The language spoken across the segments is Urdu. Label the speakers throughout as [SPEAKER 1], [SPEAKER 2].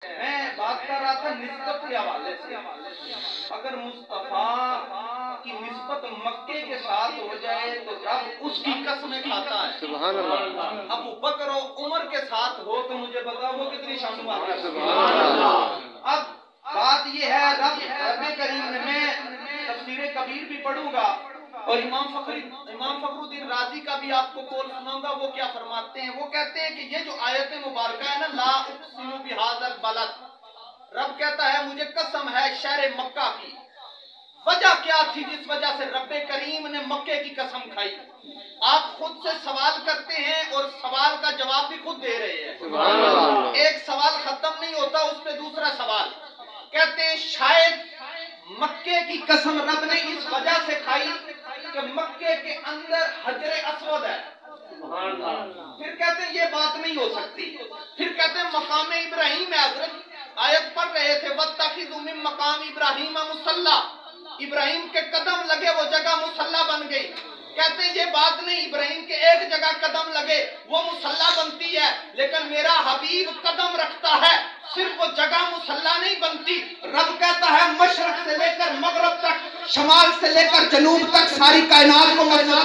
[SPEAKER 1] میں بات کر رہا تھا نسبت کے حوالے سے۔ اگر مصطفیٰ کی نسبت مکے کے ساتھ ہو جائے تو رب اس کی قسمیں کھاتا ہے۔ سبحان اللہ۔ ابو بکر و عمر کے ساتھ ہو تو مجھے بتاؤ وہ کتنی شان والی ہے۔ سبحان اللہ۔ اب بات یہ ہے رب کریم نے، میں تفسیر کبیر بھی پڑھوں گا اور امام فخر الدین رازی کا بھی آپ کو قول سناؤں گا۔ وہ کیا فرماتے ہیں؟ وہ کہتے ہیں کہ یہ جو آیت مبارکہ ہے نا، لا اقسم بہذا البلد، رب کہتا ہے مجھے قسم ہے شہر مکہ کی۔ وجہ کیا تھی جس وجہ سے رب کریم نے مکے کی قسم کھائی؟ آپ خود سے سوال کرتے ہیں اور سوال کا جواب بھی خود دے رہے ہیں۔ سبحان اللہ۔ ایک سوال ختم نہیں ہوتا، اس پہ دوسرا سوال۔ کہتے ہیں شاید مکے کی قسم رب نے اس وجہ سے کھائی کہ مکے کے اندر حجر اسود ہے۔ پھر کہتے ہیں یہ بات نہیں ہو سکتی۔ پھر کہتے ہیں مقام ابراہیم ہے، حضرت آیت پڑھ رہے تھے وَاتَّخِذُوا مِن مَقَامِ إِبْرَاهِيمَ مُصَلًّى، ابراہیم کے قدم لگے وہ جگہ مصلی بن گئی۔ کہتے ہیں یہ بات نہیں، ابراہیم کے ایک جگہ قدم لگے وہ مصلی بنتی ہے، لیکن میرا حبیب قدم رکھتا ہے صرف وہ جگہ مصلی نہیں بنتی۔ رب کہتا ہے مشرق سے لے کر مغرب تک، شمال سے لے کر جنوب تک ساری کائنات کو مصلی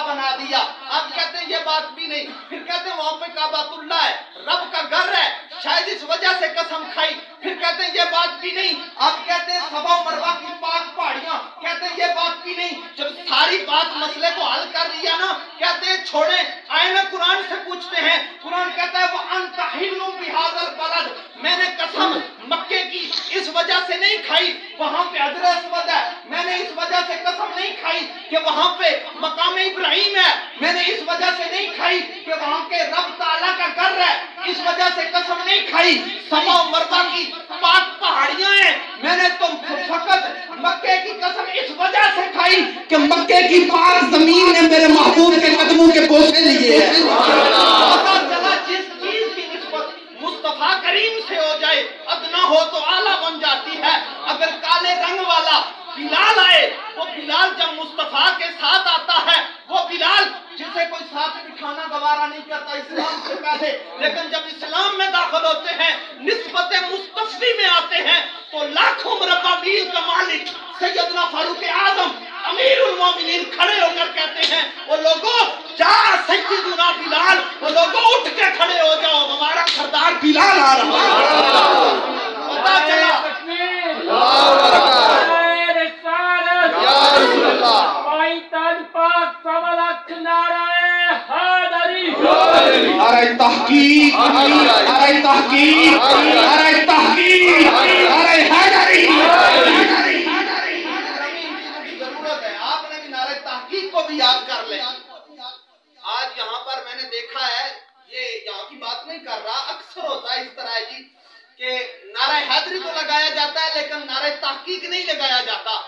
[SPEAKER 1] بنا دیا۔ اب کہتے ہیں یہ بات بھی نہیں۔ پھر کہتے ہیں وہاں پہ کعبۃ اللہ ہے، رب کا گھر ہے، شاید اس وجہ سے قسم کھائی۔ پھر کہتے ہیں یہ بات بھی نہیں۔ اب کہتے ہیں صفا و مروہ کی پاک پہاڑیاں، کہتے ہیں یہ بات بھی نہیں۔ جب ساری بات مسئلے کو حل کر لیا نا، کہتے ہیں چھوڑیں، آئے نا قرآن سے پوچھتے ہیں۔ قرآن کہتا ہے وَأَنْتَ حِلٌّ بِهَذَا الْبَلَدِ، میں نے قسم مکے کی اس وجہ سے نہیں کھائی وہاں پہ حجر اسود ہے، میں نے اس وجہ سے قسم نہیں کھائی کہ وہاں پہ مقام ابراہیم ہے، میں نے اس وجہ سے نہیں کھائی کہ وہاں کے رب تعالیٰ کا گھر ہے، اس وجہ سے قسم نہیں کھائی صفا و مروہ کی پاک پہاڑیاں ہیں، میں نے تو فقط مکے کی قسم اس وجہ سے کھائی کہ مکے کی پاک زمین نے میرے محبوب کے قدموں کے بوسے لیے ہیں۔ پتہ چلا جس چیز کی نسبت مصطفیٰ کریم سے ہو جائے ادنا ہو تو اعلیٰ بن جاتی ہے۔ اگر کالے رنگ والا بلال آئے، وہ بلال جب مصطفیٰ کے ساتھ آتا ہے، وہ بلال جسے کوئی ساتھ بٹھانا گوارا نہیں کرتا اسلام سے پہلے، لیکن جب اسلام میں داخل ہوتے ہیں، نسبت مصطفی میں آتے ہیں، تو لاکھوں مربع میل کا مالک سیدنا فاروق اعظم امیر المومنین کھڑے ہو کر کہتے ہیں وہ لوگوں جا سیدنا بلال، وہ لوگوں اٹھ کے کھڑے ہو جاؤ، ہمارا سردار بلال آ رہا ہے۔ پتا چلا نعرہ تحقیق، نعرہ تحقیق، نعرہ تحقیق، نعرہ حیدری۔ ضرورت ہے آپ نے بھی نعرہ تحقیق کو بھی یاد کر لیں۔ آج یہاں پر میں نے دیکھا ہے، یہ یہاں کی بات نہیں کر رہا، اکثر ہوتا ہے اس طرح جی کہ نعرہ حیدری تو لگایا جاتا ہے لیکن نعرہ تحقیق نہیں لگایا جاتا۔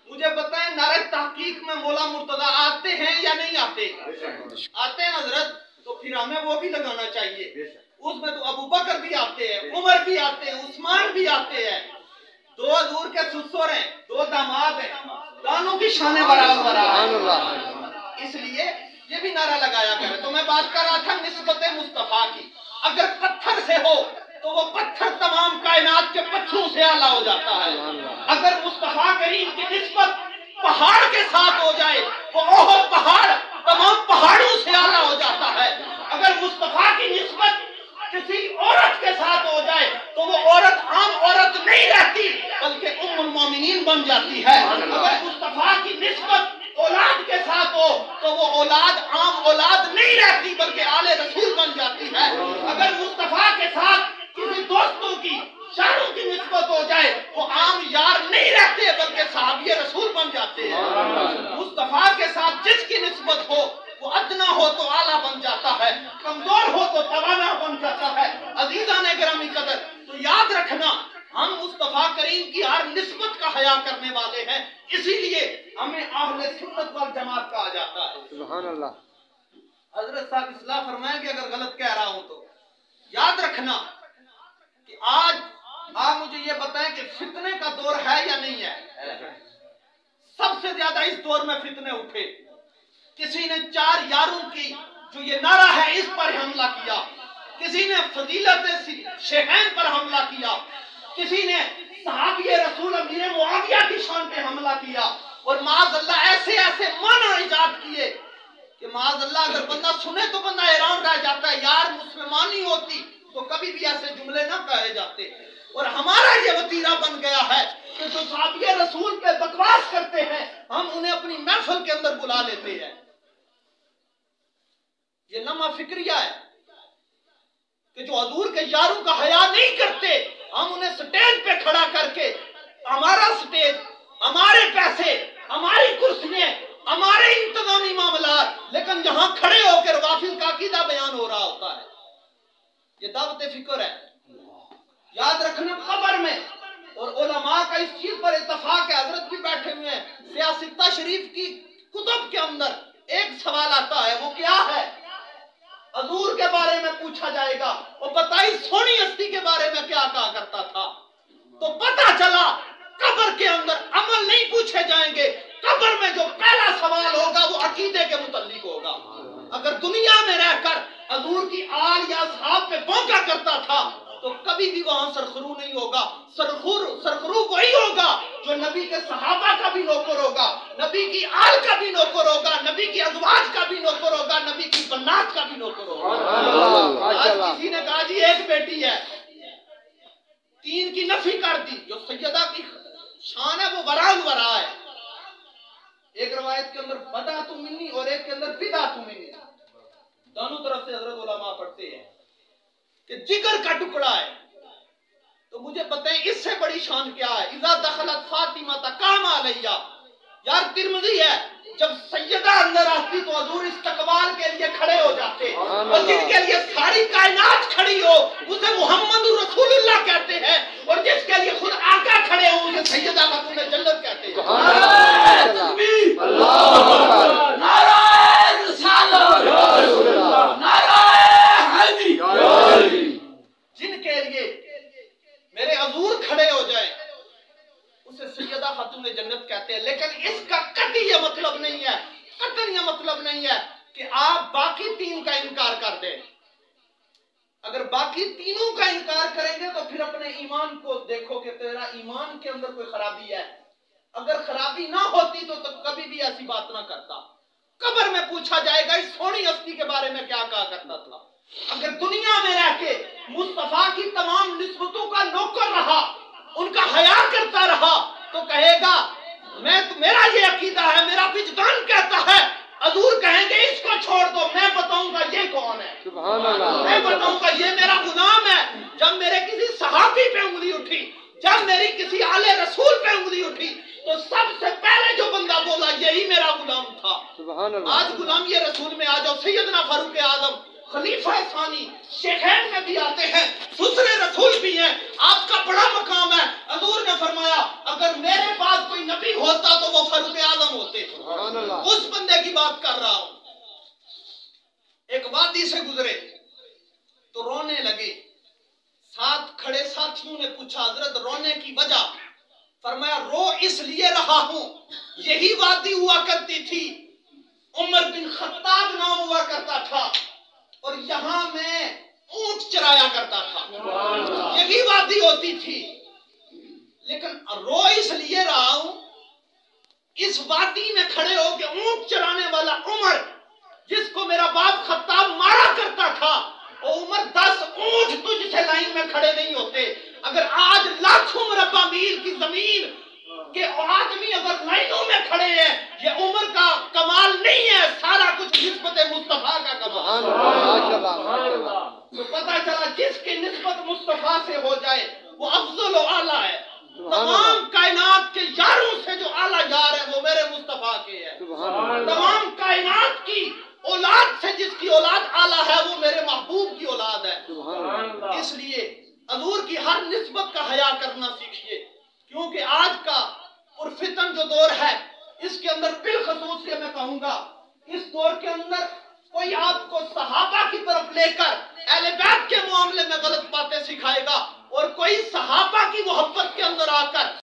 [SPEAKER 1] مجھے بتائیں نعرہ تحقیق میں مولا مرتضیٰ آتے ہیں یا نہیں آتے؟ آتے ہیں حضرت، تو پھر ہمیں وہ بھی لگانا چاہیے۔ اس میں تو ابو بکر بھی آتے ہیں، عمر بھی آتے ہیں، عثمان بھی آتے ہیں، دو حضور کے سسر ہیں، دو داماد ہیں، دونوں کی شان برابر ہے۔ اس لیے یہ بھی نعرہ لگایا کرے۔ تو میں بات کر رہا تھا نسبت مصطفیٰ کی۔ اگر پتھر سے ہو تو وہ پتھر تمام کائنات کے پتھروں سے اعلیٰ ہو جاتا ہے۔ اگر مصطفیٰ کریم کی نسبت پہاڑ کے ساتھ ہو جائے وہ احد پہاڑ تمام پہاڑوں سے اعلیٰ ہو جاتا ہے۔ اگر مصطفیٰ کی نسبت کسی عورت کے ساتھ ہو جائے تو وہ عورت عام عورت نہیں رہتی بلکہ ام المومنین بن جاتی ہے۔ اگر مصطفیٰ کی نسبت اولاد کے ساتھ ہو تو وہ اولاد عام اولاد نہیں رہتی بلکہ آل رسول بن جاتی ہے۔ اگر مصطفیٰ کے ساتھ کسی دوستوں کی یاروں کی نسبت ہو جائے وہ عام یار نہیں رہتے بلکہ صحابی رسول بن جاتے ہیں۔ مصطفیٰ کے ساتھ جس کی نسبت ہو وہ ادنا ہو تو اعلیٰ بن جاتا ہے، کمزور ہو تو توانا بن جاتا ہے۔ عزیزان گرامی قدر، تو یاد رکھنا ہم مصطفیٰ کریم کی ہر نسبت کا حیا کرنے والے ہیں، اسی لیے ہمیں اہل سنت والجماعت کہا جاتا ہے۔ سبحان اللہ۔ حضرت صاحب اصلاح فرمائیں کہ اگر غلط کہہ رہا ہوں تو یاد رکھنا کہ آج آپ مجھے یہ بتائیں کہ فتنے کا دور ہے یا نہیں ہے؟ سب سے زیادہ اس دور میں فتنے اٹھے۔ کسی نے 4 یاروں کی جو یہ نعرہ ہے اس پر حملہ کیا، کسی نے فضیلت شیخین پر حملہ کیا، کسی نے صحابی رسول امیر معاویہ کی شان پہ حملہ کیا، اور معاذ اللہ ایسے ایسے معنی ایجاد کیے کہ معاذ اللہ اگر بندہ سنے تو بندہ حیران رہ جاتا ہے، یار مسلمانی ہوتی تو کبھی بھی ایسے جملے نہ کہے جاتے۔ اور ہمارا یہ وتیرہ بن گیا ہے کہ جو صحابی رسول پہ بکواس کرتے ہیں ہم انہیں اپنی محفل کے اندر بلا لیتے ہیں۔ یہ لمحہ فکریہ ہے کہ جو حضور کے یاروں کا حیا نہیں کرتے ہم انہیں سٹیج پہ کھڑا کر کے، ہمارا سٹیج، ہمارے پیسے، ہماری کرسیاں، ہمارے انتظامی معاملات، لیکن یہاں کھڑے ہو کر روافض کا عقیدہ بیان ہو رہا ہوتا ہے۔ یہ دعوت فکر ہے۔ یاد رکھنا قبر میں، اور علماء کا اس چیز پر اتفاق ہے، حضرت بھی بیٹھے ہوئے ہیں، سیاستہ شریف کی کتب کے اندر ایک سوال آتا ہے، وہ کیا ہے؟ حضور کے بارے میں پوچھا جائے گا، وہ بتائی سونی ہستی کے بارے میں کیا کہا کرتا تھا؟ تو پتہ چلا قبر کے اندر عمل نہیں پوچھے جائیں گے، قبر میں جو پہلا سوال ہوگا وہ عقیدے کے متعلق ہوگا۔ اگر دنیا میں رہ کر حضور کی آل یا اصحاب پہ بونکا کرتا تھا تو کبھی بھی وہاں سرخرو نہیں ہوگا۔ سرخرو وہی ہوگا جو نبی کے صحابہ کا بھی نوکر ہوگا، نبی کی آل کا بھی نوکر ہوگا، نبی کی ازواج کا بھی نوکر ہوگا، نبی کی بنات کا بھی نوکر ہوگا۔ آج کسی نے کہا جی ایک بیٹی ہے، تین کی نفی کر دی، جو سیدہ کی شان ہے وہ ورال ورا ہے۔ ایک روایت کے اندر بدعت منی اور ایک کے اندر بدعت منی، دونوں طرف سے حضرت علماء پڑھتے ہیں کہ جگر کا ٹکڑا ہے۔ تو مجھے بتائیں اس سے بڑی شان کیا ہے؟ اذا دخلت فاطمہ تقام علیہ، یار ترمذی ہے، جب سیدہ اندر آتی تو حضور استقبال کے لیے کھڑے ہو جاتے، اور جن کے لیے ساری کائنات کھڑی ہو اسے محمد رسول اللہ کہتے ہیں، اور جس کے لیے خود آقا کھڑے ہو اسے سیدہ خاتون جنت کہتے ہیں۔ نعرہ رسالت، نعرہ حیدری، جن کے لیے میرے حضور کھڑے ہو جائیں اسے سیدہ خاتون جنت کہتے ہیں۔ لیکن اس کا قطعی یہ مطلب نہیں ہے، قطعی یہ مطلب نہیں ہے کہ آپ باقی تین کا انکار کر دیں۔ اگر باقی تینوں کا انکار کریں گے تو پھر اپنے ایمان کو دیکھو کہ تیرا ایمان کے اندر کوئی خرابی ہے۔ اگر خرابی نہ ہوتی تو کبھی بھی ایسی بات نہ کرتا۔ قبر میں پوچھا جائے گا اس سونی ہستی کے بارے میں کیا کہا کرتا تھا۔ اگر دنیا میں رہ کے مصطفیٰ کی تمام نسبتوں کا نوکر رہا، ان کا حیا کرتا رہا، تو کہے گا میرا یہ عقیدہ ہے، میرا وجدان کہتا ہے، حضور کہیں گے اس کو چھوڑ دو، میں بتاؤں گا یہ کون ہے، سبحان اللہ، میں بتاؤں گا یہ میرا غلام ہے۔ جب میرے کسی صحابی پہ انگلی اٹھی، جب میری کسی آل رسول پہ انگلی اٹھی تو سب سے پہلے جو بندہ بولا یہی میرا غلام تھا۔ سبحان اللہ۔ آج غلام یہ رسول میں آ جاؤ، سیدنا فاروق اعظم خلیفہ ثانی شیخین میں بھی آتے ہیں، دوسرے رسول بھی ہیں، آپ کا بڑا مقام ہے۔ حضور نے فرمایا اگر میرے بعد کوئی نبی ہوتا تو وہ فاروق اعظم ہوتے۔ اس بندے کی بات کر رہا ہوں۔ ایک وادی سے گزرے تو رونے لگے، ساتھ کھڑے ساتھیوں نے پوچھا حضرت رونے کی وجہ؟ فرمایا رو اس لیے رہا ہوں، یہی وادی ہوا کرتی تھی، عمر بن خطاب نام ہوا کرتا تھا، اور یہاں میں اونٹ چرایا کرتا تھا، یہی وادی ہوتی تھی، لیکن رو اس لیے رہا ہوں، اس وادی میں کھڑے ہو کے اونٹ چرانے والا عمر جس کو میرا باپ خطاب مارا کرتا تھا، او عمر 10 اونٹ تجھ سے لائن میں کھڑے نہیں ہوتے۔ اگر آج لاکھوں مربع میل کی زمین کہ آدمی اگر لائنوں میں کھڑے ہیں، یہ عمر کا کمال نہیں ہے، سارا کچھ نسبت مصطفیٰ کا کمال۔ تو پتہ چلا جس کی نسبت مصطفیٰ سے ہو جائے وہ افضل و اعلیٰ ہے۔ تمام کائنات کے یاروں سے جو اعلیٰ یار ہے وہ میرے مصطفیٰ کے ہے۔ تمام کائنات کی اولاد سے جس کی اولاد اعلیٰ ہے وہ میرے محبوب کی اولاد ہے۔ اس لیے حضور کی ہر نسبت کا حیا کرنا سیکھیے، کیونکہ آج کا پرفتن جو دور ہے اس کے اندر بالخصوص یہ میں کہوں گا، اس دور کے اندر کوئی آپ کو صحابہ کی طرف لے کر اہل بیت کے معاملے میں غلط باتیں سکھائے گا، اور کوئی صحابہ کی محبت کے اندر آ کر